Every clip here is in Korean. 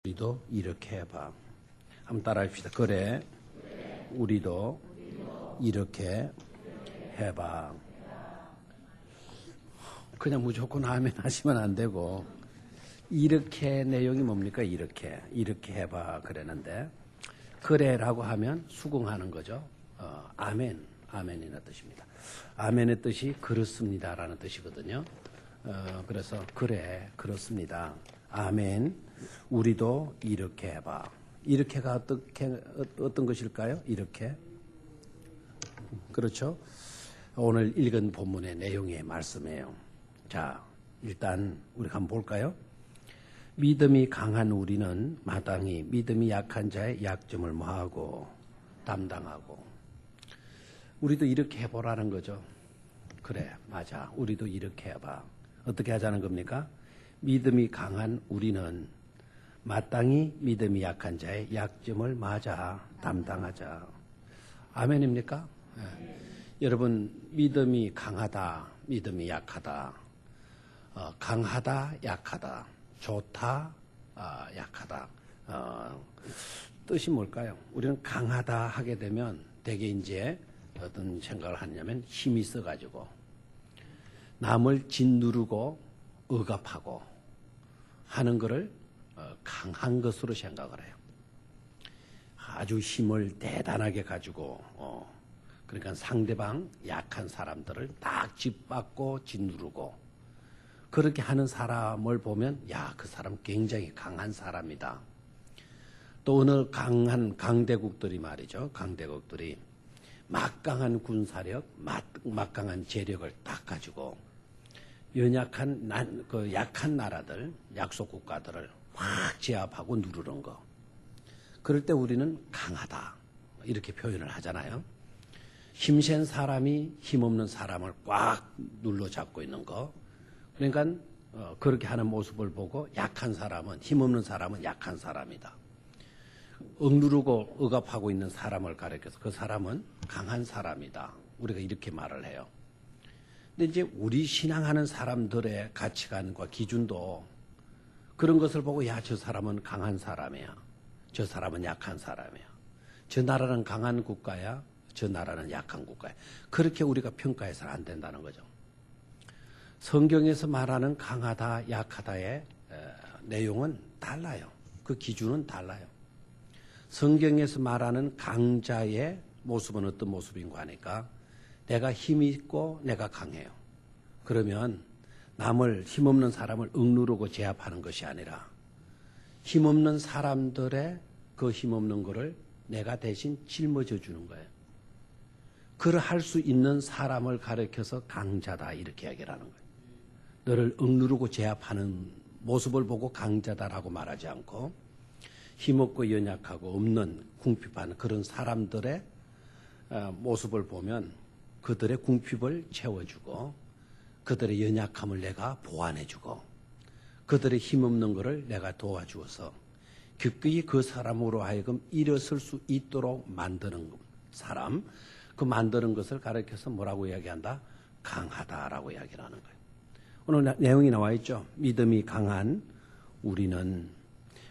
우리도 이렇게 해봐. 한번 따라합시다. 그래, 우리도 이렇게 해봐. 그냥 무조건 아멘 하시면 안 되고, 이렇게 내용이 뭡니까? 이렇게 해봐. 그랬는데, 그래라고 하면 수긍하는 거죠. 아멘이라는 뜻입니다. 아멘의 뜻이 그렇습니다라는 뜻이거든요. 그래서 그래, 그렇습니다. 아멘. 우리도 이렇게 해봐. 이렇게가 어떤 것일까요? 이렇게. 그렇죠? 오늘 읽은 본문의 내용의 말씀이에요. 자, 일단 우리가 한번 볼까요? 믿음이 강한 우리는 마땅히 믿음이 약한 자의 약점을 뭐하고 담당하고. 우리도 이렇게 해보라는 거죠. 그래, 맞아. 우리도 이렇게 해봐. 어떻게 하자는 겁니까? 믿음이 강한 우리는 마땅히 믿음이 약한 자의 약점을 맞아 담당하자. 아멘입니까? 네. 여러분, 믿음이 강하다, 믿음이 약하다, 강하다, 약하다, 좋다, 약하다. 뜻이 뭘까요? 우리는 강하다 하게 되면 되게 이제 어떤 생각을 하냐면 힘이 있어가지고 남을 짓누르고 억압하고 하는 것을 강한 것으로 생각을 해요. 아주 힘을 대단하게 가지고 그러니까 상대방 약한 사람들을 딱 짓밟고 짓누르고 그렇게 하는 사람을 보면 야, 그 사람 굉장히 강한 사람이다. 또 어느 강한 강대국들이 말이죠. 강대국들이 막강한 군사력, 막강한 재력을 딱 가지고 연약한 약한 나라들, 약소 국가들을 확 제압하고 누르는 거. 그럴 때 우리는 강하다 이렇게 표현을 하잖아요. 힘센 사람이 힘없는 사람을 꽉 눌러 잡고 있는 거. 그러니까 그렇게 하는 모습을 보고 약한 사람은 힘없는 사람은 약한 사람이다. 억누르고 억압하고 있는 사람을 가리켜서 그 사람은 강한 사람이다. 우리가 이렇게 말을 해요. 근데 이제 우리 신앙하는 사람들의 가치관과 기준도 그런 것을 보고 야, 저 사람은 강한 사람이야. 저 사람은 약한 사람이야. 저 나라는 강한 국가야. 저 나라는 약한 국가야. 그렇게 우리가 평가해서는 안 된다는 거죠. 성경에서 말하는 강하다, 약하다의 내용은 달라요. 그 기준은 달라요. 성경에서 말하는 강자의 모습은 어떤 모습인가 하니까 내가 힘이 있고 내가 강해요. 그러면 남을 힘없는 사람을 억누르고 제압하는 것이 아니라 힘없는 사람들의 그 힘없는 거를 내가 대신 짊어져 주는 거예요. 그를 할 수 있는 사람을 가리켜서 강자다 이렇게 얘기를 하는 거예요. 너를 억누르고 제압하는 모습을 보고 강자다라고 말하지 않고 힘없고 연약하고 없는 궁핍한 그런 사람들의 모습을 보면 그들의 궁핍을 채워주고 그들의 연약함을 내가 보완해주고 그들의 힘없는 것을 내가 도와주어서 기꺼이 그 사람으로 하여금 일어설 수 있도록 만드는 사람, 그 만드는 것을 가르쳐서 뭐라고 이야기한다? 강하다라고 이야기를 하는 거예요. 오늘 내용이 나와 있죠. 믿음이 강한 우리는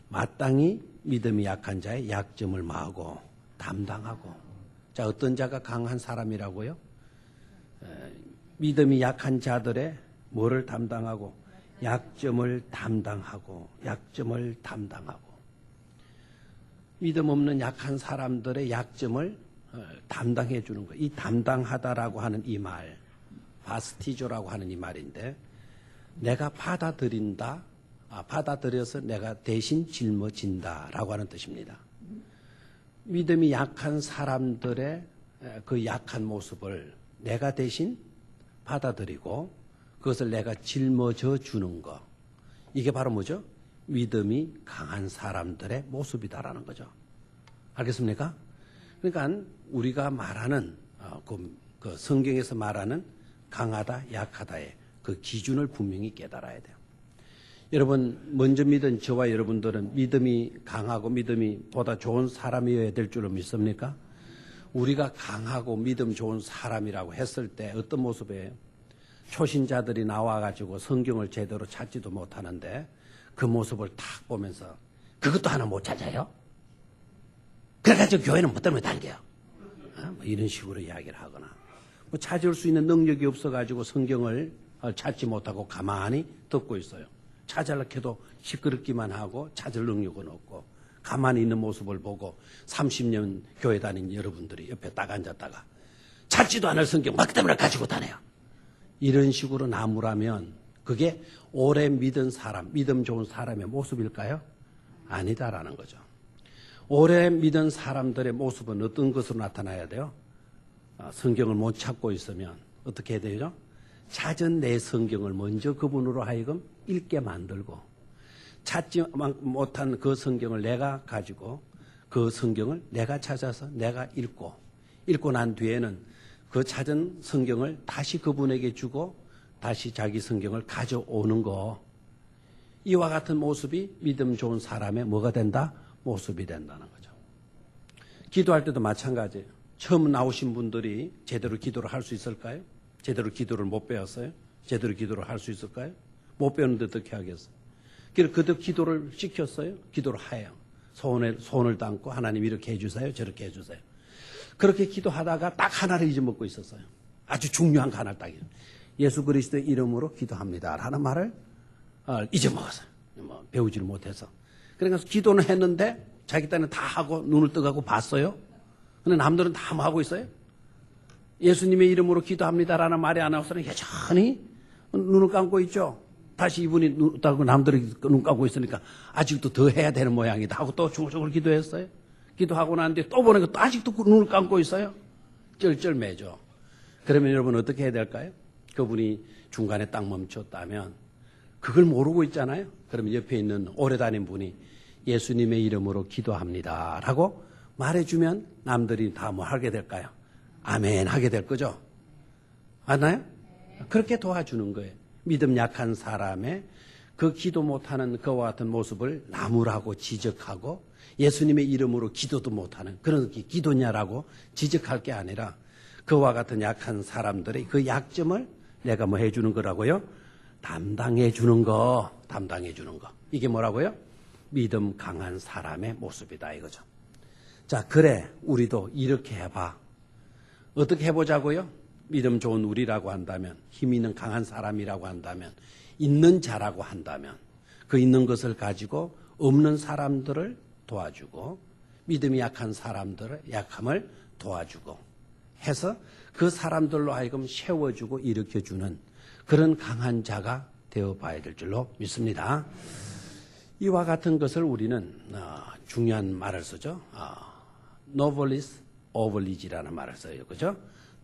마땅히 믿음이 약한 자의 약점을 마하고 담당하고. 자, 어떤 자가 강한 사람이라고요? 믿음이 약한 자들의 뭐를 담당하고? 약점을 담당하고, 약점을 담당하고. 믿음 없는 약한 사람들의 약점을 담당해 주는 거예요. 이 담당하다라고 하는 이 말, 바스티조라고 하는 이 말인데, 내가 받아들인다, 받아들여서 내가 대신 짊어진다라고 하는 뜻입니다. 믿음이 약한 사람들의 그 약한 모습을 내가 대신 받아들이고 그것을 내가 짊어져 주는 것. 이게 바로 뭐죠? 믿음이 강한 사람들의 모습이다라는 거죠. 알겠습니까? 그러니까 우리가 말하는 그 성경에서 말하는 강하다, 약하다의 그 기준을 분명히 깨달아야 돼요. 여러분, 먼저 믿은 저와 여러분들은 믿음이 강하고 믿음이 보다 좋은 사람이어야 될 줄로 믿습니까? 우리가 강하고 믿음 좋은 사람이라고 했을 때 어떤 모습이에요? 초신자들이 나와가지고 성경을 제대로 찾지도 못하는데 그 모습을 탁 보면서 그것도 하나 못 찾아요? 그래가지고 교회는 뭐 때문에 다녀요? 뭐 이런 식으로 이야기를 하거나, 뭐 찾을 수 있는 능력이 없어가지고 성경을 찾지 못하고 가만히 듣고 있어요. 찾으려고 해도 시끄럽기만 하고 찾을 능력은 없고, 가만히 있는 모습을 보고 30년 교회 다닌 여러분들이 옆에 딱 앉았다가 찾지도 않을 성경 막 때문에 가지고 다녀요. 이런 식으로 나무라면 그게 오래 믿은 사람, 믿음 좋은 사람의 모습일까요? 아니다라는 거죠. 오래 믿은 사람들의 모습은 어떤 것으로 나타나야 돼요? 성경을 못 찾고 있으면 어떻게 해야 되죠? 찾은 내 성경을 먼저 그분으로 하여금 읽게 만들고, 찾지 못한 그 성경을 내가 가지고 그 성경을 내가 찾아서 내가 읽고 난 뒤에는 그 찾은 성경을 다시 그분에게 주고 다시 자기 성경을 가져오는 거, 이와 같은 모습이 믿음 좋은 사람의 뭐가 된다? 모습이 된다는 거죠. 기도할 때도 마찬가지예요. 처음 나오신 분들이 제대로 기도를 할 수 있을까요? 제대로 기도를 못 배웠어요? 제대로 기도를 할 수 있을까요? 못 배웠는데 어떻게 하겠어요? 그래서 그들 기도를 시켰어요? 기도를 해요. 손을 담고 하나님 이렇게 해주세요, 저렇게 해주세요. 그렇게 기도하다가 딱 하나를 잊어먹고 있었어요. 아주 중요한 거 하나를 딱 예수 그리스도의 이름으로 기도합니다 라는 말을 잊어먹었어요. 뭐 배우지를 못해서. 그러니까 기도는 했는데 자기 딴에 다 하고 눈을 떠가고 봤어요. 근데 남들은 다 뭐 하고 있어요? 예수님의 이름으로 기도합니다라는 말이 안 나와서는 여전히 눈을 감고 있죠. 다시 이분이 눈 감고 남들이 눈 감고 있으니까 아직도 더 해야 되는 모양이다 하고 또 중얼중얼 기도했어요. 기도하고 난 뒤에 또 보니까 또 아직도 눈을 감고 있어요. 쩔쩔매죠. 그러면 여러분 어떻게 해야 될까요? 그분이 중간에 딱 멈췄다면 그걸 모르고 있잖아요. 그러면 옆에 있는 오래 다닌 분이 예수님의 이름으로 기도합니다 라고 말해주면 남들이 다 뭐 하게 될까요? 아멘 하게 될 거죠. 맞나요? 그렇게 도와주는 거예요. 믿음 약한 사람의 그 기도 못하는 그와 같은 모습을 나무라고 지적하고 예수님의 이름으로 기도도 못하는 그런 게 기도냐라고 지적할 게 아니라 그와 같은 약한 사람들의 그 약점을 내가 뭐 해주는 거라고요? 담당해 주는 거. 이게 뭐라고요? 믿음 강한 사람의 모습이다 이거죠. 자, 그래 우리도 이렇게 해봐. 어떻게 해보자고요? 믿음 좋은 우리라고 한다면, 힘 있는 강한 사람이라고 한다면, 있는 자라고 한다면 그 있는 것을 가지고 없는 사람들을 도와주고 믿음이 약한 사람들의 약함을 도와주고 해서 그 사람들로 하여금 세워주고 일으켜주는 그런 강한 자가 되어봐야 될 줄로 믿습니다. 이와 같은 것을 우리는 중요한 말을 쓰죠. noblesse oblige라는 말을 써요. 그죠?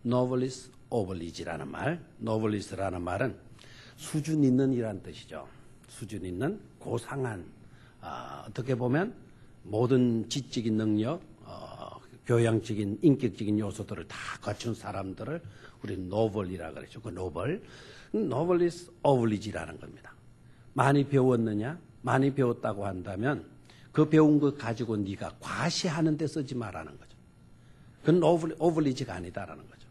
noblesse oblige라는 말. noblesse라는 말은 수준 있는 이란 뜻이죠. 수준 있는 고상한, 어떻게 보면 모든 지적인 능력, 교양적인 인격적인 요소들을 다 갖춘 사람들을 우리는 노블이라고 그러죠. 그 노블. noblesse oblige라는 겁니다. 많이 배웠느냐? 많이 배웠다고 한다면 그 배운 것 가지고 네가 과시하는 데 쓰지 말라는 거죠. 그건 오블리지가 아니다라는 거죠.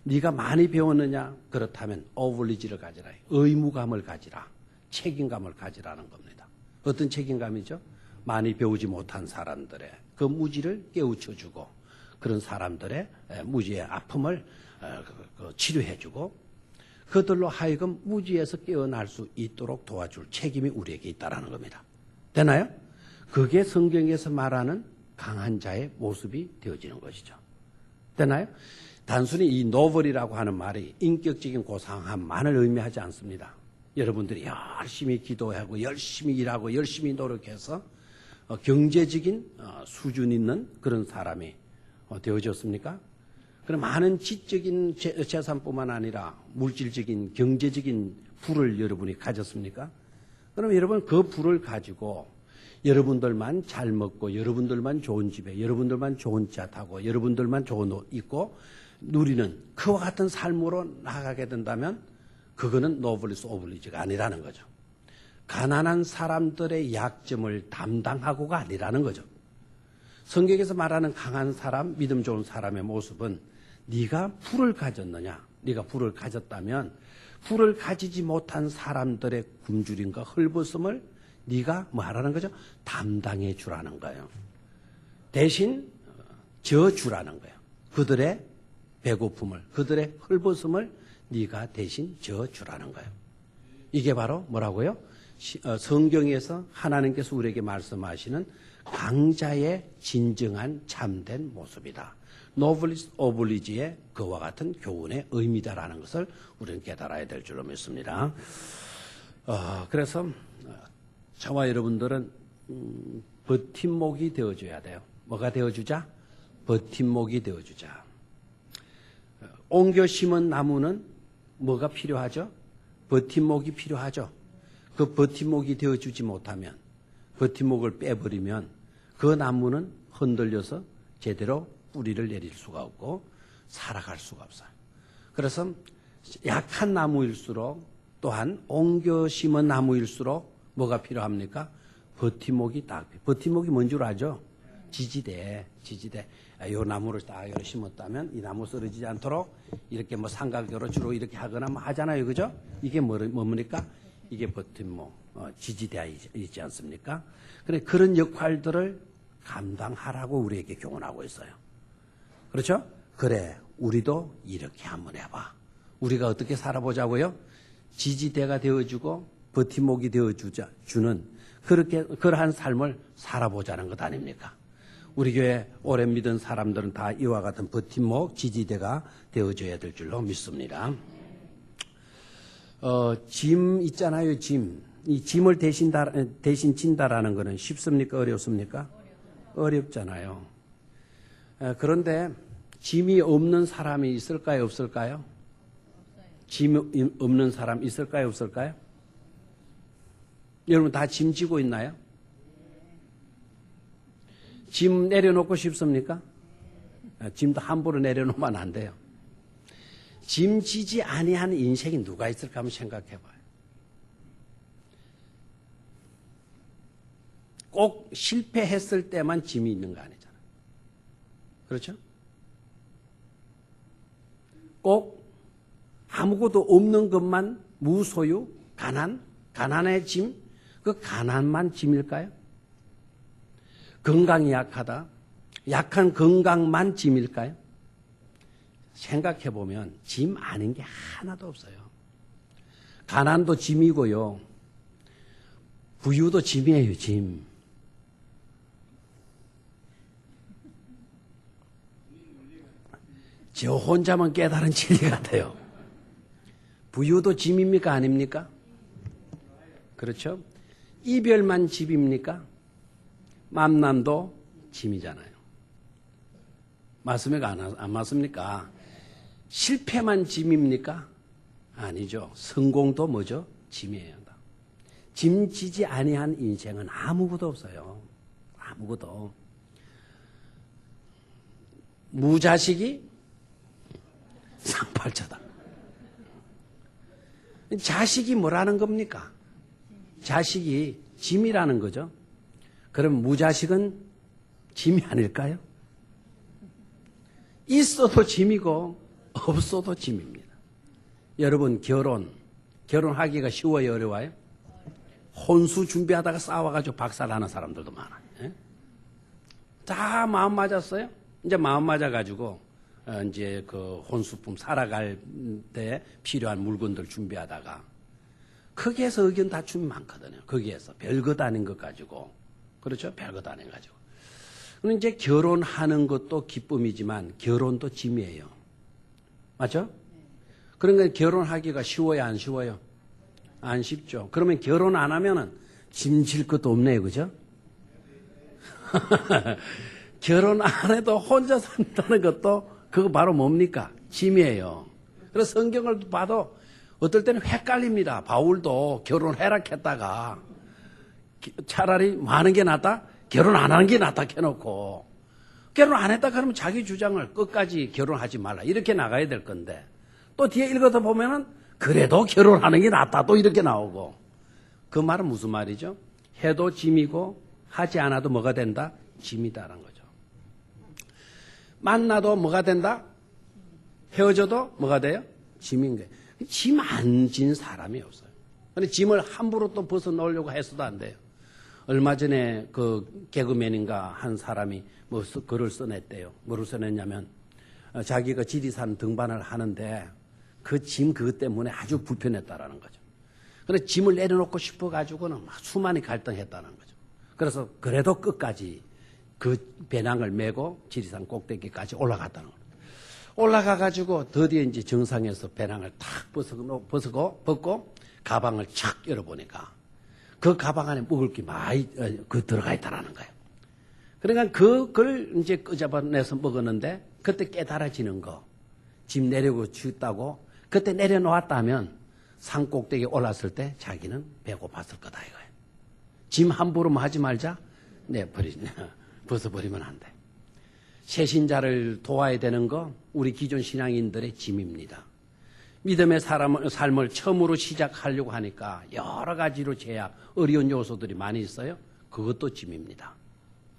네가 많이 배웠느냐? 그렇다면 오블리지를 가지라. 의무감을 가지라. 책임감을 가지라는 겁니다. 어떤 책임감이죠? 많이 배우지 못한 사람들의 그 무지를 깨우쳐주고 그런 사람들의 무지의 아픔을 치료해주고 그들로 하여금 무지에서 깨어날 수 있도록 도와줄 책임이 우리에게 있다는 겁니다. 되나요? 그게 성경에서 말하는 강한 자의 모습이 되어지는 것이죠. 되나요? 단순히 이 노블이라고 하는 말이 인격적인 고상함만을 의미하지 않습니다. 여러분들이 열심히 기도하고 열심히 일하고 열심히 노력해서 경제적인 수준 있는 그런 사람이 되어졌습니까? 그럼 많은 지적인 재산뿐만 아니라 물질적인 경제적인 부를 여러분이 가졌습니까? 그럼 여러분 그 부를 가지고 여러분들만 잘 먹고 여러분들만 좋은 집에 여러분들만 좋은 차 타고 여러분들만 좋은 옷 입고 누리는 그와 같은 삶으로 나가게 된다면 그거는 노블리스 오블리지가 아니라는 거죠. 가난한 사람들의 약점을 담당하고가 아니라는 거죠. 성경에서 말하는 강한 사람, 믿음 좋은 사람의 모습은 네가 부를 가졌느냐? 네가 부를 가졌다면 부를 가지지 못한 사람들의 굶주림과 헐벗음을 네가 뭐 하라는 거죠? 담당해 주라는 거예요. 대신 져 주라는 거예요. 그들의 배고픔을, 그들의 헐벗음을 네가 대신 져 주라는 거예요. 이게 바로 뭐라고요? 성경에서 하나님께서 우리에게 말씀하시는 강자의 진정한 참된 모습이다. 노블리스 오블리지의 그와 같은 교훈의 의미다라는 것을 우리는 깨달아야 될 줄로 믿습니다. 그래서 저와 여러분들은 버팀목이 되어줘야 돼요. 뭐가 되어주자? 버팀목이 되어주자. 옮겨 심은 나무는 뭐가 필요하죠? 버팀목이 필요하죠. 그 버팀목이 되어주지 못하면, 버팀목을 빼버리면 그 나무는 흔들려서 제대로 뿌리를 내릴 수가 없고 살아갈 수가 없어요. 그래서 약한 나무일수록, 또한 옮겨 심은 나무일수록 뭐가 필요합니까? 버팀목이 버팀목이 뭔 줄 아죠? 지지대. 이 나무를 딱 이렇게 심었다면 이 나무 쓰러지지 않도록 이렇게 뭐 삼각으로 주로 이렇게 하거나 뭐 하잖아요. 그죠? 이게 뭡니까? 이게 버팀목, 지지대가 있지 않습니까? 그런 역할들을 감당하라고 우리에게 교훈하고 있어요. 그렇죠? 그래, 우리도 이렇게 한번 해봐. 우리가 어떻게 살아보자고요? 지지대가 되어주고 버팀목이 되어주는 그러한 삶을 살아보자는 것 아닙니까? 우리 교회 오래 믿은 사람들은 다 이와 같은 버팀목, 지지대가 되어줘야 될 줄로 믿습니다. 짐 있잖아요, 짐. 이 짐을 대신 진다라는 것은 쉽습니까? 어렵습니까? 어렵잖아요. 그런데 짐이 없는 사람이 있을까요? 없을까요? 짐 없는 사람 있을까요? 없을까요? 여러분 다 짐 지고 있나요? 짐 내려놓고 싶습니까? 짐도 함부로 내려놓으면 안 돼요. 짐 지지 아니한 인생이 누가 있을까 한번 생각해 봐요. 꼭 실패했을 때만 짐이 있는 거 아니잖아요. 그렇죠? 꼭 아무것도 없는 것만 무소유, 가난의 짐, 그 가난만 짐일까요? 건강이 약하다, 약한 건강만 짐일까요? 생각해 보면 짐 아닌 게 하나도 없어요. 가난도 짐이고요. 부유도 짐이에요, 짐. 저 혼자만 깨달은 진리 같아요. 부유도 짐입니까? 아닙니까? 그렇죠? 이별만 짐입니까? 만남도 짐이잖아요. 맞습니까? 안 맞습니까? 실패만 짐입니까? 아니죠. 성공도 뭐죠? 짐이에요. 짐지지 아니한 인생은 아무것도 없어요. 아무것도. 무자식이 상팔자다. 자식이 뭐라는 겁니까? 자식이 짐이라는 거죠. 그럼 무자식은 짐이 아닐까요? 있어도 짐이고 없어도 짐입니다. 여러분 결혼하기가 쉬워요, 어려워요? 혼수 준비하다가 싸워가지고 박살나는 사람들도 많아요. 예? 다 마음 맞았어요? 이제 마음 맞아가지고 이제 그 혼수품 살아갈 때 필요한 물건들 준비하다가 거기에서 의견 다툼이 많거든요. 거기에서 별것 아닌 것 가지고. 그렇죠? 별것 아닌 가지고. 그럼 이제 결혼하는 것도 기쁨이지만 결혼도 짐이에요. 맞죠? 그러니까 결혼하기가 쉬워요, 안 쉬워요? 안 쉽죠. 그러면 결혼 안 하면은 짐질 것도 없네요. 그죠? 결혼 안 해도 혼자 산다는 것도 그거 바로 뭡니까? 짐이에요. 그래서 성경을 봐도 어떨 때는 헷갈립니다. 바울도 결혼해라 했다가 차라리 많은 게 낫다? 결혼 안 하는 게 낫다 해놓고 결혼 안 했다 그러면 자기 주장을 끝까지 결혼하지 말라 이렇게 나가야 될 건데 또 뒤에 읽어서 보면은 그래도 결혼하는 게 낫다 또 이렇게 나오고 그 말은 무슨 말이죠? 해도 짐이고 하지 않아도 뭐가 된다? 짐이다라는 거죠. 만나도 뭐가 된다? 헤어져도 뭐가 돼요? 짐인 거예요. 짐 안 진 사람이 없어요. 근데 짐을 함부로 또 벗어놓으려고 해서도 안 돼요. 얼마 전에 그 개그맨인가 한 사람이 뭐 글을 써냈대요. 뭐를 써냈냐면 자기가 지리산 등반을 하는데 그 짐 그것 때문에 아주 불편했다라는 거죠. 그래서 짐을 내려놓고 싶어가지고는 막 수많이 갈등했다는 거죠. 그래서 그래도 끝까지 그 배낭을 메고 지리산 꼭대기까지 올라갔다는 거예요. 올라가가지고 드디어 이제 정상에서 배낭을 탁 벗고 가방을 착 열어보니까 그 가방 안에 먹을 게 많이 들어가 있다라는 거예요. 그러니까 그걸 이제 끄집어내서 먹었는데 그때 깨달아지는 거, 짐 내려고 죽다고 그때 내려놓았다면 산 꼭대기에 올랐을 때 자기는 배고팠을 거다 이거예요. 짐 함부로 하지 말자. 벗어버리면 안 돼. 새신자를 도와야 되는 거 우리 기존 신앙인들의 짐입니다. 믿음의 삶을 처음으로 시작하려고 하니까 여러 가지로 제약, 어려운 요소들이 많이 있어요. 그것도 짐입니다.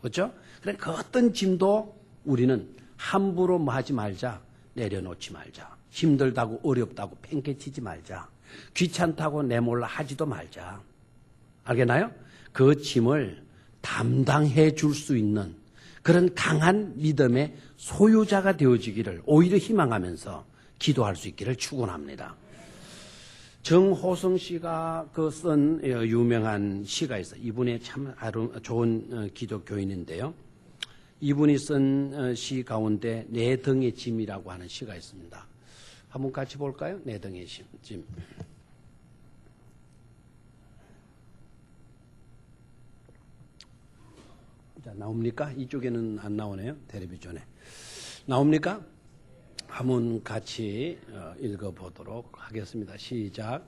그렇죠? 그래 그 어떤 짐도 우리는 함부로 하지 말자, 내려놓지 말자. 힘들다고 어렵다고 팽개치지 말자. 귀찮다고 내몰라 하지도 말자. 알겠나요? 그 짐을 담당해 줄 수 있는 그런 강한 믿음의 소유자가 되어지기를 오히려 희망하면서 기도할 수 있기를 축원합니다. 정호성 씨가 쓴 유명한 시가 있어요. 이분이 참 좋은 기독교인인데요. 이분이 쓴 시 가운데 내 등의 짐이라고 하는 시가 있습니다. 한번 같이 볼까요? 내 등의 짐. 자, 나옵니까? 이쪽에는 안 나오네요. 텔레비전에. 나옵니까? 한번 같이 읽어보도록 하겠습니다. 시작.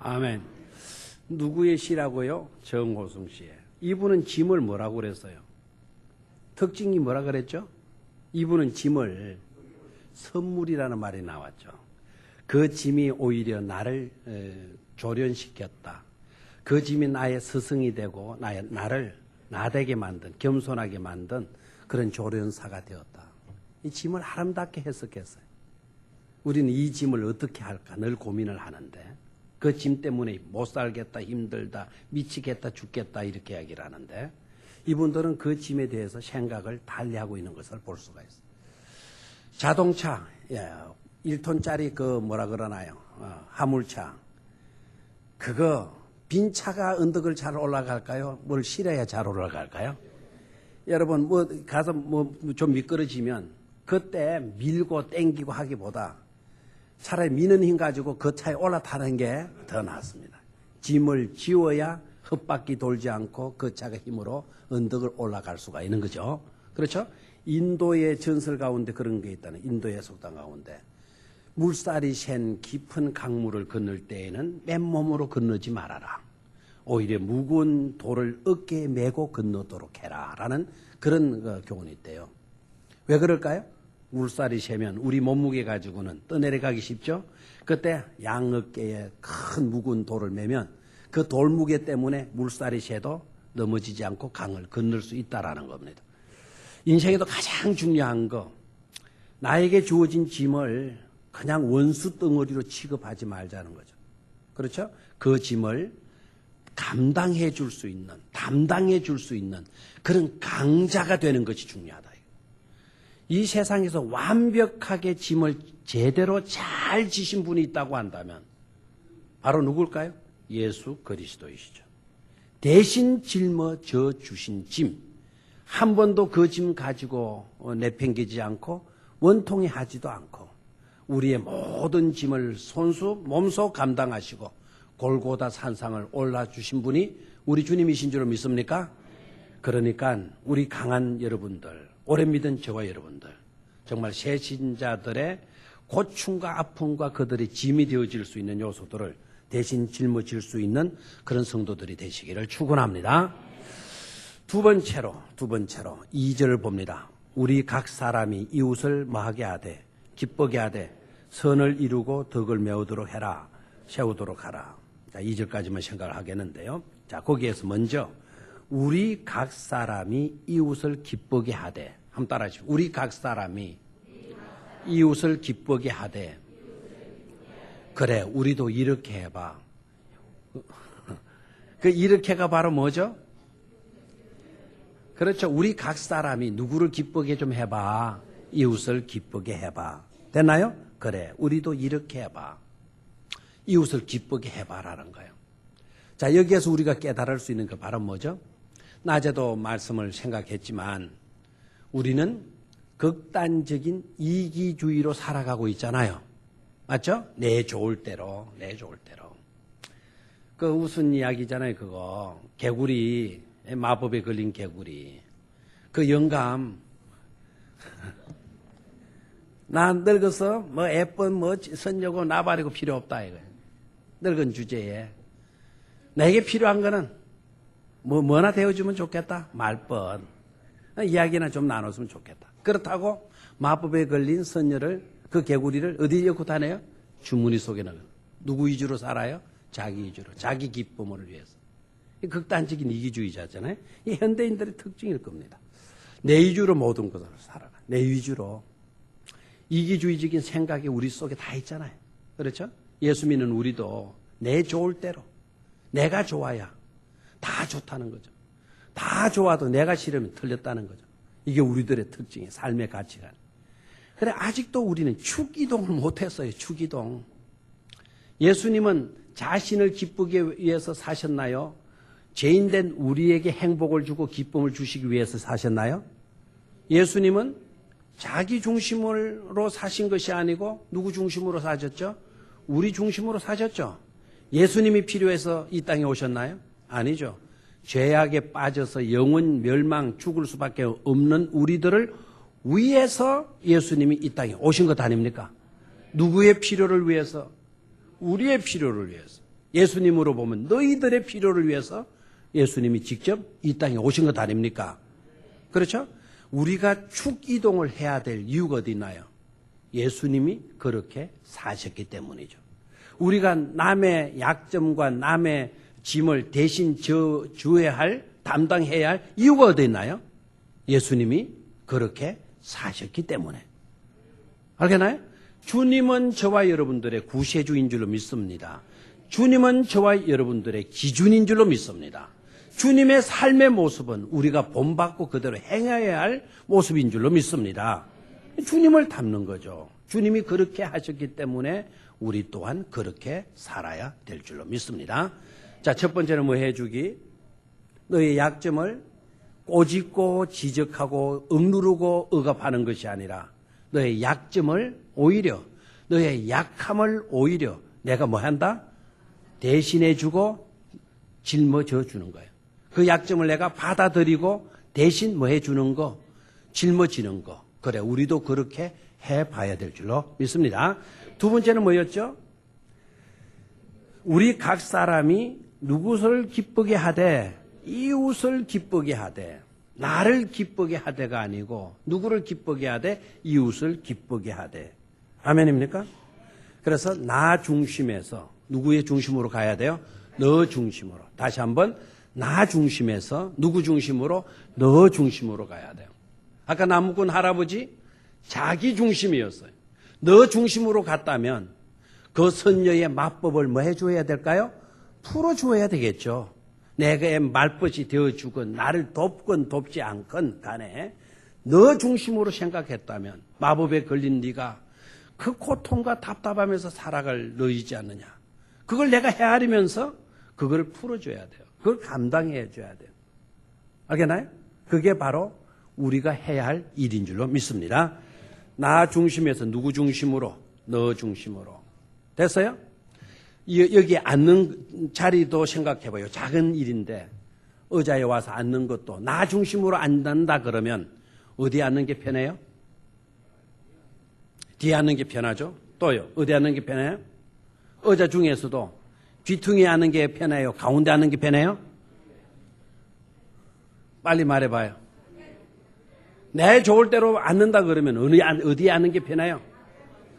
아멘. 누구의 시라고요? 정호승 씨의. 이분은 짐을 뭐라고 그랬어요? 특징이 뭐라 그랬죠? 이분은 짐을 선물이라는 말이 나왔죠. 그 짐이 오히려 나를 조련시켰다. 그 짐이 나의 스승이 되고 나를 나되게 만든, 겸손하게 만든 그런 조련사가 되었다. 이 짐을 아름답게 해석했어요. 우리는 이 짐을 어떻게 할까 늘 고민을 하는데 그 짐 때문에 못 살겠다, 힘들다, 미치겠다, 죽겠다 이렇게 이야기를 하는데 이분들은 그 짐에 대해서 생각을 달리하고 있는 것을 볼 수가 있어요. 자동차, 1톤짜리 그 뭐라 그러나요? 화물차. 그거 빈 차가 언덕을 잘 올라갈까요? 뭘 실어야 잘 올라갈까요? 여러분 가서 좀 미끄러지면 그때 밀고 땡기고 하기보다 차라리 미는 힘 가지고 그 차에 올라타는 게 더 낫습니다. 짐을 지워야 헛바퀴 돌지 않고 그 차가 힘으로 언덕을 올라갈 수가 있는 거죠. 그렇죠? 인도의 전설 가운데 그런 게 있다는 인도의 속담 가운데 물살이 샌 깊은 강물을 건널 때에는 맨몸으로 건너지 말아라. 오히려 무거운 돌을 어깨에 메고 건너도록 해라 라는 그런 교훈이 있대요. 왜 그럴까요? 물살이 세면 우리 몸무게 가지고는 떠내려가기 쉽죠? 그때 양어깨에 큰 무거운 돌을 매면 그 돌무게 때문에 물살이 새도 넘어지지 않고 강을 건널 수 있다라는 겁니다. 인생에도 가장 중요한 거, 나에게 주어진 짐을 그냥 원수 덩어리로 취급하지 말자는 거죠. 그렇죠? 그 짐을 감당해 줄 수 있는, 담당해 줄 수 있는 그런 강자가 되는 것이 중요하다. 이 세상에서 완벽하게 짐을 제대로 잘 지신 분이 있다고 한다면 바로 누굴까요? 예수 그리스도이시죠. 대신 짊어져 주신 짐, 한 번도 그 짐 가지고 내팽개지 않고 원통해 하지도 않고 우리의 모든 짐을 손수 몸소 감당하시고 골고다 산상을 올라주신 분이 우리 주님이신 줄 믿습니까? 그러니까 우리 강한 여러분들, 오래 믿은 저와 여러분들, 정말 새신자들의 고충과 아픔과 그들의 짐이 되어질 수 있는 요소들을 대신 짊어질 수 있는 그런 성도들이 되시기를 축원합니다. 두 번째로 2절을 봅니다. 우리 각 사람이 이웃을 뭐하게 하되 기쁘게 하되 선을 이루고 덕을 메우도록 해라, 세우도록 하라. 자, 2절까지만 생각을 하겠는데요. 자, 거기에서 먼저 우리 각 사람이 이웃을 기쁘게 하되, 한번 따라하시죠. 우리 각 사람이 이웃을 기쁘게 하되. 그래, 우리도 이렇게 해봐. 그 이렇게가 바로 뭐죠? 그렇죠. 우리 각 사람이 누구를 기쁘게 좀 해봐. 이웃을 기쁘게 해봐. 됐나요? 그래, 우리도 이렇게 해봐. 이웃을 기쁘게 해봐라는 거예요. 자, 여기에서 우리가 깨달을 수 있는 게 바로 뭐죠? 낮에도 말씀을 생각했지만 우리는 극단적인 이기주의로 살아가고 있잖아요. 맞죠? 내 좋을 대로. 그 무슨 이야기잖아요, 그거. 개구리, 마법에 걸린 개구리. 그 영감. 나 늙어서 뭐 예쁜 뭐 선녀고 나발이고 필요 없다 이거예요. 늙은 주제에. 내게 필요한 거는 뭐나 되어주면 좋겠다. 말뻔. 이야기나 좀 나눴으면 좋겠다. 그렇다고 마법에 걸린 선녀를, 그 개구리를 어디에 엮고 다녀요? 주머니 속에 넣어요. 누구 위주로 살아요? 자기 위주로. 자기 기쁨을 위해서. 극단적인 이기주의자잖아요. 이 현대인들의 특징일 겁니다. 내 위주로 모든 것을 살아가. 내 위주로. 이기주의적인 생각이 우리 속에 다 있잖아요. 그렇죠? 예수 믿는 우리도 내 좋을 대로. 내가 좋아야 다 좋다는 거죠. 다 좋아도 내가 싫으면 틀렸다는 거죠. 이게 우리들의 특징이에요. 삶의 가치관. 그래, 아직도 우리는 축이동을 못했어요. 축이동. 예수님은 자신을 기쁘게 위해서 사셨나요? 죄인된 우리에게 행복을 주고 기쁨을 주시기 위해서 사셨나요? 예수님은 자기 중심으로 사신 것이 아니고 누구 중심으로 사셨죠? 우리 중심으로 사셨죠. 예수님이 필요해서 이 땅에 오셨나요? 아니죠. 죄악에 빠져서 영원 멸망 죽을 수밖에 없는 우리들을 위해서 예수님이 이 땅에 오신 것 아닙니까? 누구의 필요를 위해서? 우리의 필요를 위해서. 예수님으로 보면 너희들의 필요를 위해서 예수님이 직접 이 땅에 오신 것 아닙니까? 그렇죠? 우리가 축이동을 해야 될 이유가 어디 있나요? 예수님이 그렇게 사셨기 때문이죠. 우리가 남의 약점과 남의 짐을 대신 져야 할, 담당해야 할 이유가 어디 있나요? 예수님이 그렇게 사셨기 때문에. 알겠나요? 주님은 저와 여러분들의 구세주인 줄로 믿습니다. 주님은 저와 여러분들의 기준인 줄로 믿습니다. 주님의 삶의 모습은 우리가 본받고 그대로 행해야 할 모습인 줄로 믿습니다. 주님을 닮는 거죠. 주님이 그렇게 하셨기 때문에 우리 또한 그렇게 살아야 될 줄로 믿습니다. 자, 첫 번째는 뭐 해주기? 너의 약점을 꼬집고 지적하고 억누르고 억압하는 것이 아니라 너의 약점을 오히려, 너의 약함을 오히려 내가 뭐 한다? 대신해주고 짊어져 주는 거예요. 그 약점을 내가 받아들이고 대신 뭐 해주는 거? 짊어지는 거. 그래, 우리도 그렇게 해봐야 될 줄로 믿습니다. 두 번째는 뭐였죠? 우리 각 사람이 누구를 기쁘게 하되 이웃을 기쁘게 하되. 나를 기쁘게 하되가 아니고 누구를 기쁘게 하되 이웃을 기쁘게 하되. 아멘입니까? 그래서 나 중심에서 누구의 중심으로 가야 돼요? 너 중심으로. 다시 한번 나 중심에서 누구 중심으로? 너 중심으로 가야 돼요. 아까 나무꾼 할아버지 자기 중심이었어요. 너 중심으로 갔다면 그 선녀의 마법을 뭐 해줘야 될까요? 풀어줘야 되겠죠. 내가 말벗이 되어주건 나를 돕건 돕지 않건 간에 너 중심으로 생각했다면 마법에 걸린 네가 그 고통과 답답하면서 살아갈 너이지 않느냐. 그걸 내가 헤아리면서 그걸 풀어줘야 돼요. 그걸 감당해 줘야 돼요. 알겠나요? 그게 바로 우리가 해야 할 일인 줄로 믿습니다. 나 중심에서 누구 중심으로? 너 중심으로. 됐어요? 여기 앉는 자리도 생각해봐요. 작은 일인데 의자에 와서 앉는 것도 나 중심으로 앉는다 그러면 어디에 앉는 게 편해요? 뒤에 앉는 게 편하죠? 또요. 어디 앉는 게 편해요? 의자 중에서도 뒤퉁이에 앉는 게 편해요? 가운데 앉는 게 편해요? 빨리 말해봐요. 내 좋을 대로 앉는다 그러면 어디에 앉는 게 편해요?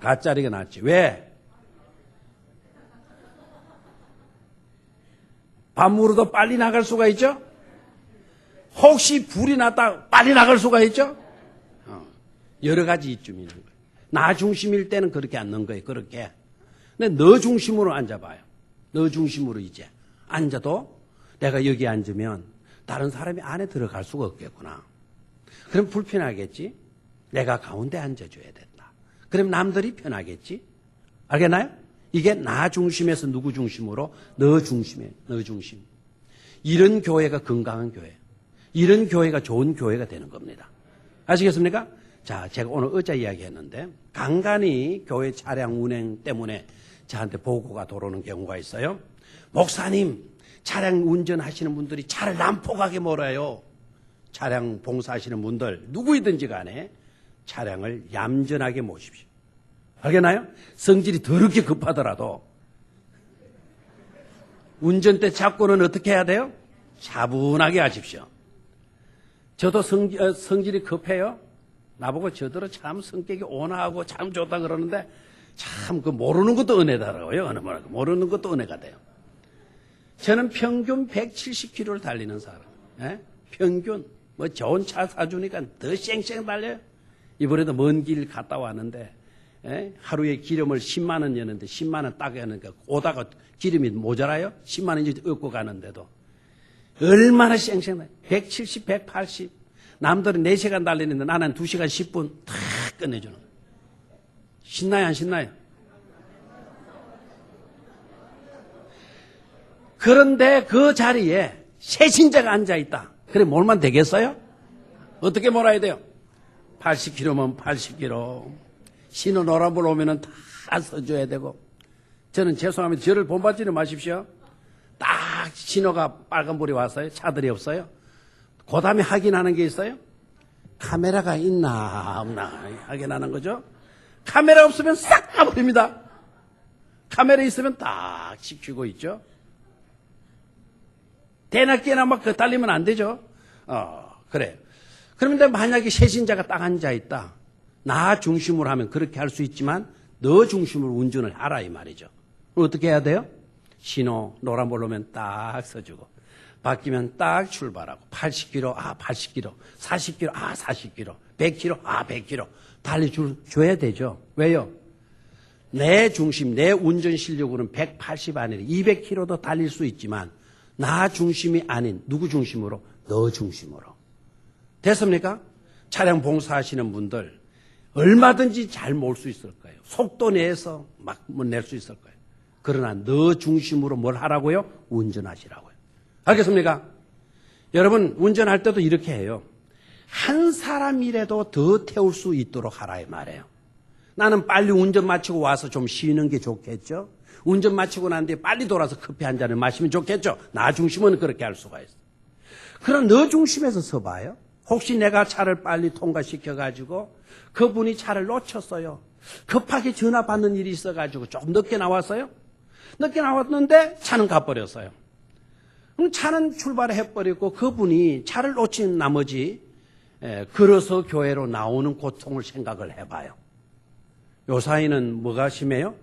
가짜리가 낫지. 왜? 밤으로도 빨리 나갈 수가 있죠? 혹시 불이 났다 빨리 나갈 수가 있죠? 여러 가지 이쯤 있는 거예요. 나 중심일 때는 그렇게 앉는 거예요. 그렇게. 근데 너 중심으로 앉아봐요. 너 중심으로 이제 앉아도 내가 여기 앉으면 다른 사람이 안에 들어갈 수가 없겠구나. 그럼 불편하겠지? 내가 가운데 앉아줘야 된다. 그럼 남들이 편하겠지? 알겠나요? 이게 나 중심에서 누구 중심으로? 너 중심에, 너 중심. 이런 교회가 건강한 교회. 이런 교회가 좋은 교회가 되는 겁니다. 아시겠습니까? 자, 제가 오늘 의자 이야기 했는데 간간히 교회 차량 운행 때문에 저한테 보고가 들어오는 경우가 있어요. 목사님, 차량 운전하시는 분들이 차를 난폭하게 몰아요. 차량 봉사하시는 분들 누구이든지 간에 차량을 얌전하게 모십시오. 알겠나요? 성질이 더럽게 급하더라도 운전대 잡고는 어떻게 해야 돼요? 차분하게 하십시오. 저도 성질이 급해요. 나보고 저더러 참 성격이 온화하고 참 좋다 그러는데 참 그 모르는 것도 은혜더라고요. 어느 말 모르는 것도 은혜가 돼요. 저는 평균 170km를 달리는 사람. 예? 평균 뭐 좋은 차 사주니까 더 쌩쌩 달려요. 이번에도 먼 길 갔다 왔는데 하루에 기름을 10만 원 여는데 10만 원 따게 하니까 오다가 기름이 모자라요. 10만 원이 얻고 가는데도 얼마나 쌩쌩해. 170, 180. 남들은 4시간 달리는데 나는 2시간 10분 다 끝내주는 거예요. 신나요, 안 신나요? 그런데 그 자리에 새신자가 앉아있다. 그래 몰만 되겠어요? 어떻게 몰아야 돼요? 80km면 80km. 신호 노란불 오면은 다 서줘야 되고. 저는 죄송합니다. 저를 본받지는 마십시오. 딱 신호가 빨간불이 왔어요. 차들이 없어요. 그 다음에 확인하는 게 있어요. 카메라가 있나 없나 확인하는 거죠. 카메라 없으면 싹 가버립니다. 카메라 있으면 딱 지키고 있죠. 대낮게나 막 달리면 안 되죠. 그래. 그런데 만약에 새신자가 딱 앉아있다. 나 중심으로 하면 그렇게 할 수 있지만 너 중심으로 운전을 하라 이 말이죠. 어떻게 해야 돼요? 신호 노란불 오면 딱 서주고 바뀌면 딱 출발하고 80km 80km 40km 40km 100km 100km 달려줘야 되죠. 왜요? 내 중심 내 운전 실력으로는 180 아니라 200km도 달릴 수 있지만 나 중심이 아닌 누구 중심으로? 너 중심으로. 됐습니까? 차량 봉사하시는 분들 얼마든지 잘 몰 수 있을 거예요. 속도 내에서 막 낼 수 있을 거예요. 그러나 너 중심으로 뭘 하라고요? 운전하시라고요. 알겠습니까? 여러분 운전할 때도 이렇게 해요. 한 사람이라도 더 태울 수 있도록 하라 이 말이에요. 나는 빨리 운전 마치고 와서 좀 쉬는 게 좋겠죠. 운전 마치고 난 뒤에 빨리 돌아서 커피 한 잔을 마시면 좋겠죠. 나 중심은 그렇게 할 수가 있어. 그럼 너 중심에서 서봐요. 혹시 내가 차를 빨리 통과시켜가지고 그분이 차를 놓쳤어요. 급하게 전화 받는 일이 있어가지고 조금 늦게 나왔어요. 늦게 나왔는데 차는 가버렸어요. 그럼 차는 출발해버리고 그분이 차를 놓친 나머지 걸어서 교회로 나오는 고통을 생각을 해봐요. 요 사이는 뭐가 심해요?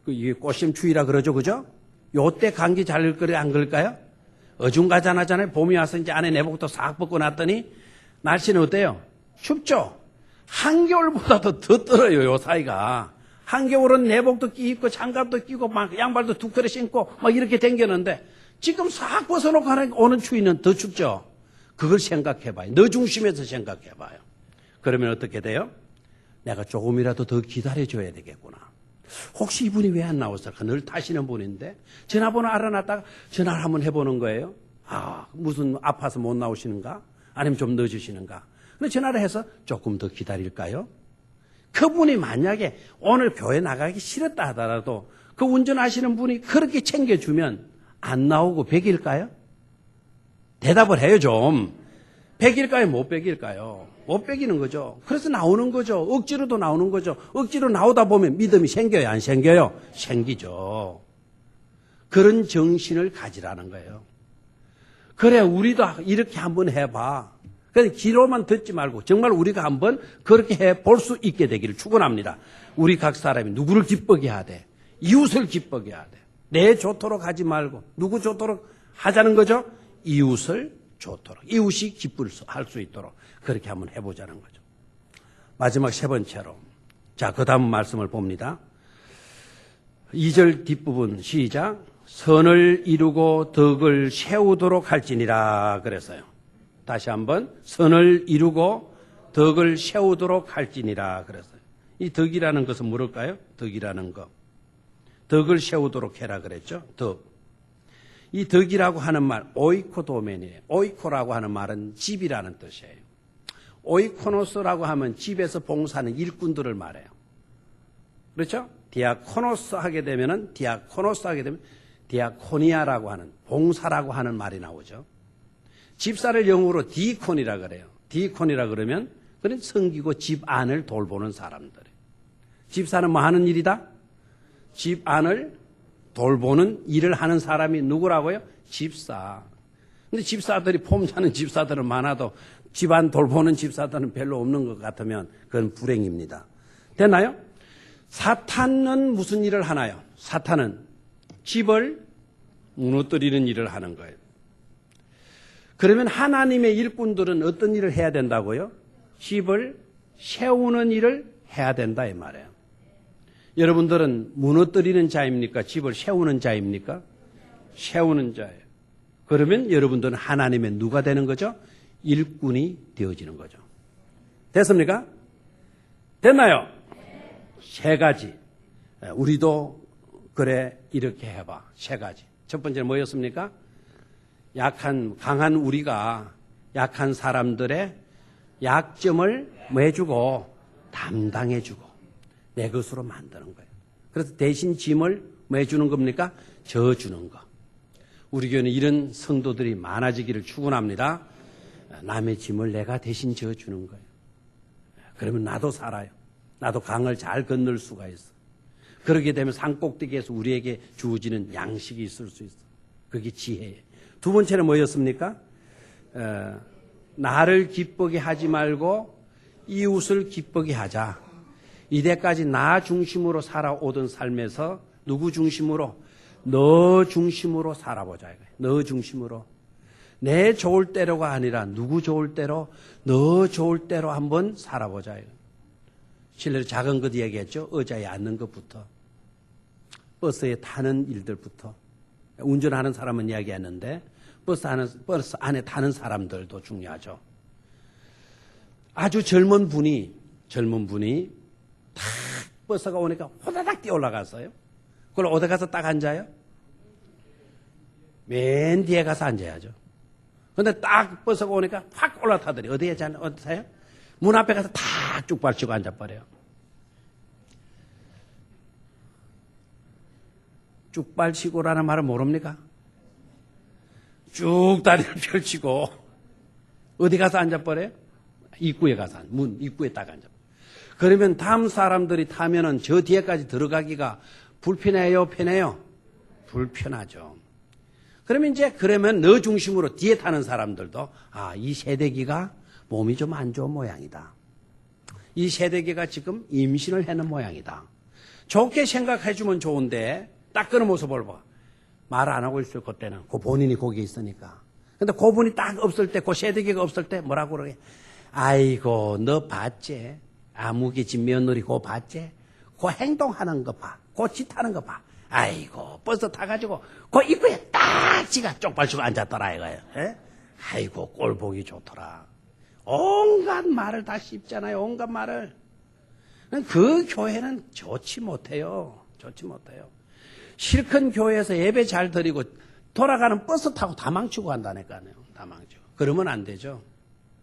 이게 꽃심추위라 그러죠, 그죠? 요때 감기 잘 걸까요, 안 걸까요? 어중간하잖아요. 봄이 와서 이제 안에 내복도 싹 벗고 났더니 날씨는 어때요? 춥죠? 한겨울보다도 더 떨어요, 요 사이가. 한겨울은 내복도 끼고 장갑도 끼고 막 양발도 두 켤레 신고 막 이렇게 댕겼는데 지금 싹 벗어놓고 오는 추위는 더 춥죠? 그걸 생각해봐요. 너 중심에서 생각해봐요. 그러면 어떻게 돼요? 내가 조금이라도 더 기다려줘야 되겠구나. 혹시 이분이 왜 안 나왔을까? 늘 타시는 분인데 전화번호 알아놨다가 전화를 한번 해보는 거예요. 무슨 아파서 못 나오시는가? 아니면 좀 늦으시는가? 근데 전화를 해서 조금 더 기다릴까요? 그분이 만약에 오늘 교회 나가기 싫었다 하더라도 그 운전하시는 분이 그렇게 챙겨주면 안 나오고 100일까요? 대답을 해요 좀. 100일까요? 못 100일까요? 못 100이는 거죠. 그래서 나오는 거죠. 억지로도 나오는 거죠. 억지로 나오다 보면 믿음이 생겨요? 안 생겨요? 생기죠. 그런 정신을 가지라는 거예요. 그래 우리도 이렇게 한번 해봐. 그래서 귀로만 듣지 말고 정말 우리가 한번 그렇게 해볼 수 있게 되기를 축원합니다. 우리 각 사람이 누구를 기쁘게 하되 이웃을 기쁘게 하되 내 좋도록 하지 말고 누구 좋도록 하자는 거죠? 이웃을 좋도록 이웃이 기쁠 수 있도록 그렇게 한번 해보자는 거죠. 마지막 세 번째로 자 그 다음 말씀을 봅니다. 2절 뒷부분 시작. 선을 이루고 덕을 세우도록 할지니라 그랬어요. 다시 한번 선을 이루고 덕을 세우도록 할지니라 그랬어요. 이 덕이라는 것은 뭐랄까요? 덕이라는 것. 덕을 세우도록 해라 그랬죠. 덕. 이 덕이라고 하는 말 오이코도멘이에요. 오이코라고 하는 말은 집이라는 뜻이에요. 오이코노스라고 하면 집에서 봉사하는 일꾼들을 말해요. 그렇죠? 디아코노스 하게 되면 디아코니아라고 하는 봉사라고 하는 말이 나오죠. 집사를 영어로 디콘이라 그래요. 디콘이라 그러면 그런 섬기고 집 안을 돌보는 사람들. 집사는 뭐 하는 일이다? 집 안을 돌보는 일을 하는 사람이 누구라고요? 집사. 근데 집사들이 폼사는 집사들은 많아도 집안 돌보는 집사들은 별로 없는 것 같으면 그건 불행입니다. 됐나요? 사탄은 무슨 일을 하나요? 사탄은 집을 무너뜨리는 일을 하는 거예요. 그러면 하나님의 일꾼들은 어떤 일을 해야 된다고요? 집을 세우는 일을 해야 된다 이 말이에요. 여러분들은 무너뜨리는 자입니까? 집을 세우는 자입니까? 세우는 자예요. 그러면 여러분들은 하나님의 누가 되는 거죠? 일꾼이 되어지는 거죠. 됐습니까? 됐나요? 세 가지. 우리도 그래 이렇게 해봐. 세 가지. 첫 번째는 뭐였습니까? 강한 우리가 약한 사람들의 약점을 해주고 담당해주고 내 것으로 만드는 거예요. 그래서 대신 짐을 해주는 겁니까? 져주는 거. 우리 교회는 이런 성도들이 많아지기를 축원합니다. 남의 짐을 내가 대신 져주는 거예요. 그러면 나도 살아요. 나도 강을 잘 건널 수가 있어. 그렇게 되면 산꼭대기에서 우리에게 주어지는 양식이 있을 수 있어. 그게 지혜예요. 두 번째는 뭐였습니까? 나를 기쁘게 하지 말고 이웃을 기쁘게 하자. 이때까지 나 중심으로 살아오던 삶에서 누구 중심으로? 너 중심으로 살아보자. 너 중심으로. 내 좋을 대로가 아니라 누구 좋을 대로? 너 좋을 대로 한번 살아보자. 실내로 작은 것 얘기했죠. 의자에 앉는 것부터. 버스에 타는 일들부터. 운전하는 사람은 이야기했는데 버스 안에 타는 사람들도 중요하죠. 아주 젊은 분이 탁 버스가 오니까 호다닥 뛰어 올라갔어요. 그걸 어디 가서 딱 앉아요? 맨 뒤에 가서 앉아야죠. 근데 딱 버스가 오니까 확 올라타더니 어디에 타요? 문 앞에 가서 탁 쭉 발치고 앉아버려요. 쭉 발치고라는 말은 모릅니까? 쭉 다리를 펼치고 어디 가서 앉아버려요? 입구에 가서 문 입구에 딱 앉아. 그러면 다음 사람들이 타면은 저 뒤에까지 들어가기가 불편해요, 편해요? 불편하죠. 그러면 그러면 너 중심으로 뒤에 타는 사람들도, 이 세대기가 몸이 좀 안 좋은 모양이다. 이 세대기가 지금 임신을 하는 모양이다. 좋게 생각해주면 좋은데, 딱 그런 모습을 봐. 말 안 하고 있을 그때는. 그 본인이 거기에 있으니까. 근데 그분이 딱 없을 때, 그 세대기가 없을 때 뭐라고 그러게? 아이고, 너 봤지? 아무개 집 며느리 그거 봤지? 그 행동하는 거 봐. 그 짓하는 거 봐. 아이고, 버스 타가지고, 그 입구에 딱 지가 쪽발치고 앉았더라, 이거예요. 에? 아이고, 꼴 보기 좋더라. 온갖 말을 다 씹잖아요, 온갖 말을. 그 교회는 좋지 못해요. 좋지 못해요. 실컷 교회에서 예배 잘 드리고, 돌아가는 버스 타고 다 망치고 간다니까요. 다 망치고. 그러면 안 되죠.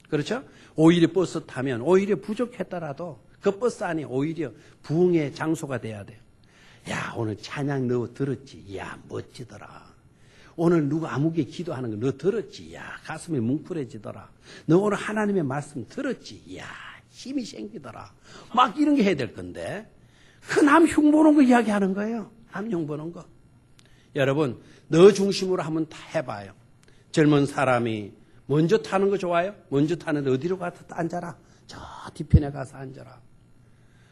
그렇죠? 오히려 버스 타면, 오히려 부족했더라도, 그 버스 안이 오히려 부흥의 장소가 돼야 돼요. 야, 오늘 찬양 너 들었지? 야, 멋지더라. 오늘 누가 아무개 기도하는 거 너 들었지? 야, 가슴이 뭉클해지더라. 너 오늘 하나님의 말씀 들었지? 야, 힘이 생기더라. 막 이런 게 해야 될 건데, 그 남 흉보는 거 이야기하는 거예요. 남 흉보는 거. 여러분, 너 중심으로 한번 다 해봐요. 젊은 사람이 먼저 타는 거 좋아요? 먼저 타는데 어디로 가서 앉아라? 저 뒤편에 가서 앉아라.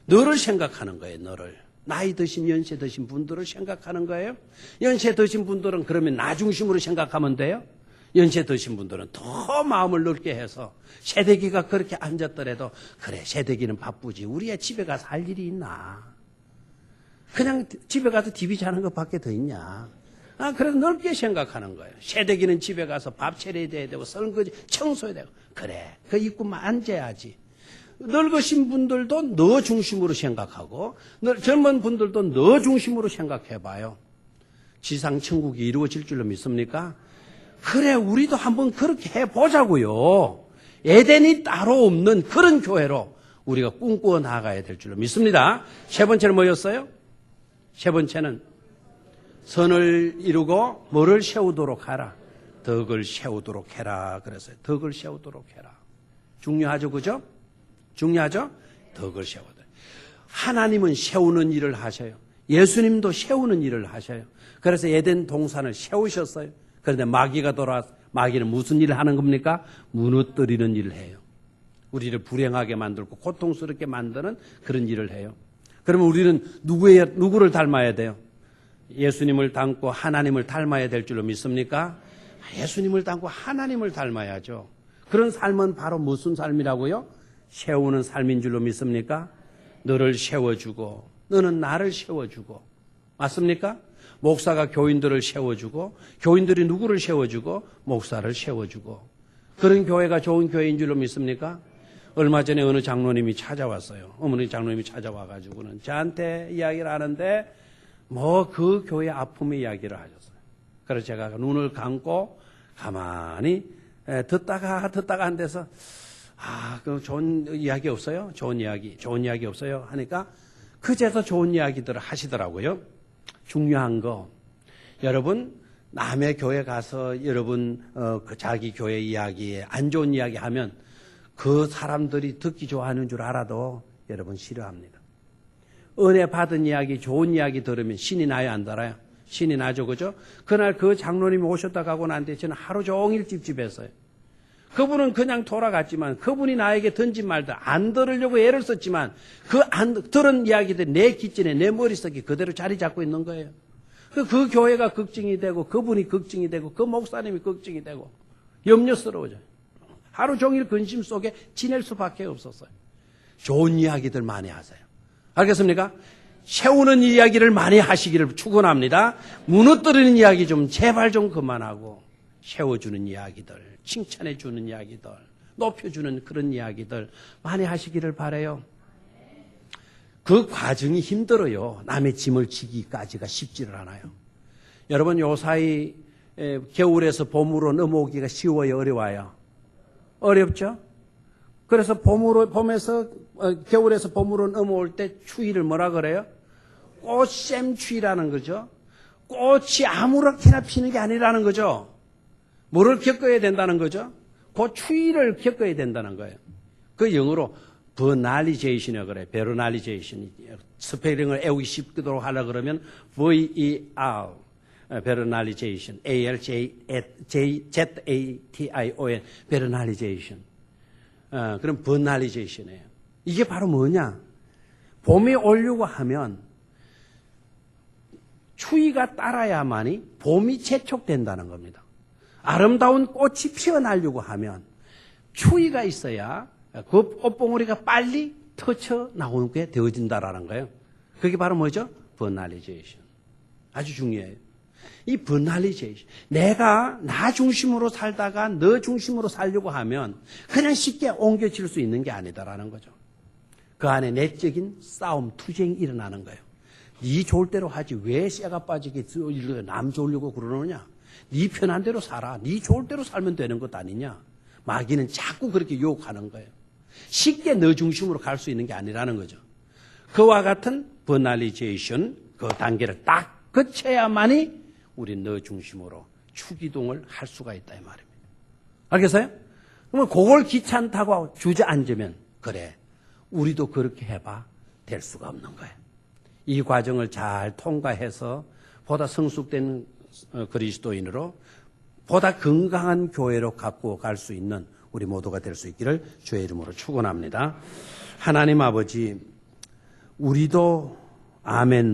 너를 생각하는 거예요, 너를. 나이 드신, 연세 드신 분들을 생각하는 거예요. 연세 드신 분들은 그러면 나 중심으로 생각하면 돼요. 연세 드신 분들은 더 마음을 넓게 해서 세대기가 그렇게 앉았더라도 그래, 세대기는 바쁘지. 우리야 집에 가서 할 일이 있나. 그냥 집에 가서 TV 자는 것밖에 더 있냐. 그래서 넓게 생각하는 거예요. 세대기는 집에 가서 밥 차려야 되고 설거지 청소해야 되고. 그래, 그 입구만 앉아야지. 늙으신 분들도 너 중심으로 생각하고 젊은 분들도 너 중심으로 생각해봐요. 지상천국이 이루어질 줄로 믿습니까? 그래, 우리도 한번 그렇게 해보자고요. 에덴이 따로 없는 그런 교회로 우리가 꿈꾸어 나가야 될 줄로 믿습니다. 세 번째는 뭐였어요? 세 번째는 선을 이루고 뭐를 세우도록 하라. 덕을 세우도록 해라. 그랬어요. 덕을 세우도록 해라. 중요하죠, 그죠? 중요하죠? 덕을 세우도록. 하나님은 세우는 일을 하셔요. 예수님도 세우는 일을 하셔요. 그래서 에덴 동산을 세우셨어요. 그런데 마귀가 돌아와서 마귀는 무슨 일을 하는 겁니까? 무너뜨리는 일을 해요. 우리를 불행하게 만들고 고통스럽게 만드는 그런 일을 해요. 그러면 우리는 누구를 닮아야 돼요? 예수님을 닮고 하나님을 닮아야 될 줄로 믿습니까? 예수님을 닮고 하나님을 닮아야죠. 그런 삶은 바로 무슨 삶이라고요? 세우는 삶인 줄로 믿습니까? 너를 세워주고 너는 나를 세워주고 맞습니까? 목사가 교인들을 세워주고 교인들이 누구를 세워주고 목사를 세워주고 그런 교회가 좋은 교회인 줄로 믿습니까? 얼마 전에 어느 장로님이 찾아왔어요. 어머니 장로님이 찾아와가지고는 저한테 이야기를 하는데 뭐 그 교회 아픔의 이야기를 하셨어요. 그래서 제가 눈을 감고 가만히 듣다가 한 데서 그 좋은 이야기 없어요? 좋은 이야기 없어요? 하니까 그제서 좋은 이야기들을 하시더라고요. 중요한 거, 여러분 남의 교회 가서 여러분 그 자기 교회 이야기에 안 좋은 이야기 하면 그 사람들이 듣기 좋아하는 줄 알아도 여러분 싫어합니다. 은혜 받은 이야기, 좋은 이야기 들으면 신이 나요, 안 달아요? 신이 나죠, 그죠? 그날 그 장로님이 오셨다 가고 난 뒤에 저는 하루 종일 찝찝했어요. 그분은 그냥 돌아갔지만 그분이 나에게 던진 말들 안 들으려고 애를 썼지만 그 안 들은 이야기들이 내 기진에 내 머릿속에 그대로 자리 잡고 있는 거예요. 그 교회가 걱정이 되고 그분이 걱정이 되고 그 목사님이 걱정이 되고 염려스러워져요. 하루 종일 근심 속에 지낼 수밖에 없었어요. 좋은 이야기들 많이 하세요. 알겠습니까? 세우는 이야기를 많이 하시기를 축원합니다. 무너뜨리는 이야기 좀 제발 좀 그만하고 세워주는 이야기들, 칭찬해주는 이야기들, 높여주는 그런 이야기들 많이 하시기를 바라요. 그 과정이 힘들어요. 남의 짐을 지기까지가 쉽지를 않아요. 여러분 요사이 겨울에서 봄으로 넘어오기가 쉬워요, 어려워요? 어렵죠? 그래서 겨울에서 봄으로 넘어올 때 추위를 뭐라 그래요? 꽃샘추위라는 거죠. 꽃이 아무렇게나 피는 게 아니라는 거죠. 뭐를 겪어야 된다는 거죠? 그 추위를 겪어야 된다는 거예요. 그 영어로 버날리제이션이라고 그래요. 베르날리제이션. 스펠링을 애우기 쉽도록 하려고 그러면 V-E-R. 베르날리제이션, ALJZATION, 베르날리제이션. 그럼 버날리제이션이에요. 이게 바로 뭐냐? 봄이 오려고 하면 추위가 따라야만이 봄이 재촉된다는 겁니다. 아름다운 꽃이 피어나려고 하면 추위가 있어야 그 꽃봉오리가 빨리 터쳐 나오게 되어진다라는 거예요. 그게 바로 뭐죠? 버날리제이션. 아주 중요해요. 이 버날리제이션. 내가 나 중심으로 살다가 너 중심으로 살려고 하면 그냥 쉽게 옮겨질 수 있는 게 아니다라는 거죠. 그 안에 내적인 싸움, 투쟁이 일어나는 거예요. 네 좋을 대로 하지 왜 쇠가 빠지게 남 좋으려고 그러느냐. 네 편한 대로 살아. 네 좋을 대로 살면 되는 것 아니냐. 마귀는 자꾸 그렇게 유혹하는 거예요. 쉽게 너 중심으로 갈 수 있는 게 아니라는 거죠. 그와 같은 버날리제이션 그 단계를 딱 거쳐야만이 우리 너 중심으로 추기동을 할 수가 있다 이 말입니다. 알겠어요? 그러면 그걸 귀찮다고 주저앉으면 그래 우리도 그렇게 해봐 될 수가 없는 거예요. 이 과정을 잘 통과해서 보다 성숙된 그리스도인으로 보다 건강한 교회로 갖고 갈 수 있는 우리 모두가 될 수 있기를 주의 이름으로 축원합니다. 하나님 아버지 우리도 아멘